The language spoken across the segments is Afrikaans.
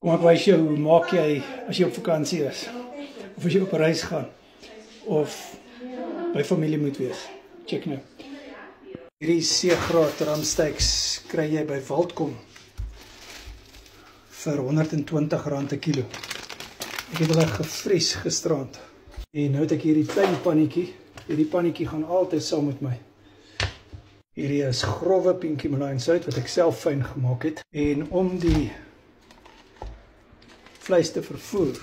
Kom ek wys jou, hoe maak jy as jy op vakansie is, of as jy op 'n reis gaan, of by familie moet wees. Check nou. Hierdie C-graad ramsteaks kry jy by Waldkom vir R120 'n kilo. Ek het hulle gevries gisterand. En nou het ek hierdie klein pannetjie. Hierdie pannetjie gaan altyd saam met my. Hierdie is grove pinkie melainsout wat ek self fyn gemaak het. En om die vleis te vervoer,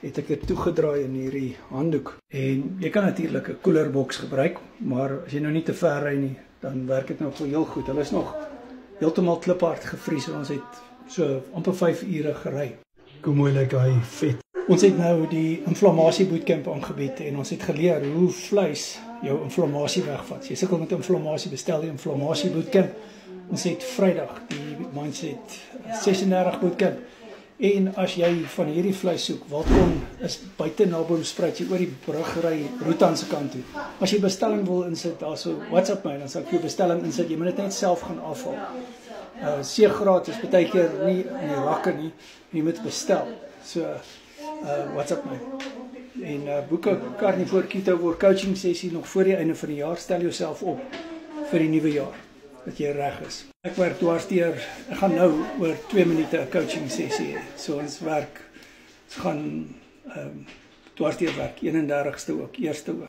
het ek dit toegedraai in hierdie handdoek. En jy kan natuurlik 'n koelerboks gebruik, maar as jy nou nie te ver ry nie, dan werk dit nou vir heel goed. Hulle is nog heeltemal kliphard gevries en ons het so amper 5 ure gery. Hoe mooi lyk hy vet. Ons het nou die inflammasie bootcamp aangebied en ons het geleer hoe vleis jou inflammasie wegvat. As jy sukkel met inflammasie, bestel die inflammasie bootcamp. Ons het Vrydag die Mindset 36 bootcamp. En as jy van hierdie vleis soek, Waldkom is buite Naboomspruit, jy oor die brug ry Roetan se kant toe. As jy bestelling wil insit, daarso WhatsApp my, dan sal ek jou bestelling insit. Jy moet dit net self gaan afhaal. C-graad is baie keer nie in die rakke nie, jy moet bestel. So WhatsApp my. En boek 'n Carnivore Keto War coaching sessie nog voor die einde van die jaar. Stel jouself op vir die nuwe jaar, dat jy reg is. Ek werk dwarsteer, ek gaan nou oor 2 minute 'n coaching sessie hê. So ons werk, ons gaan dwarsteer werk, 31ste ook, 1ste ook.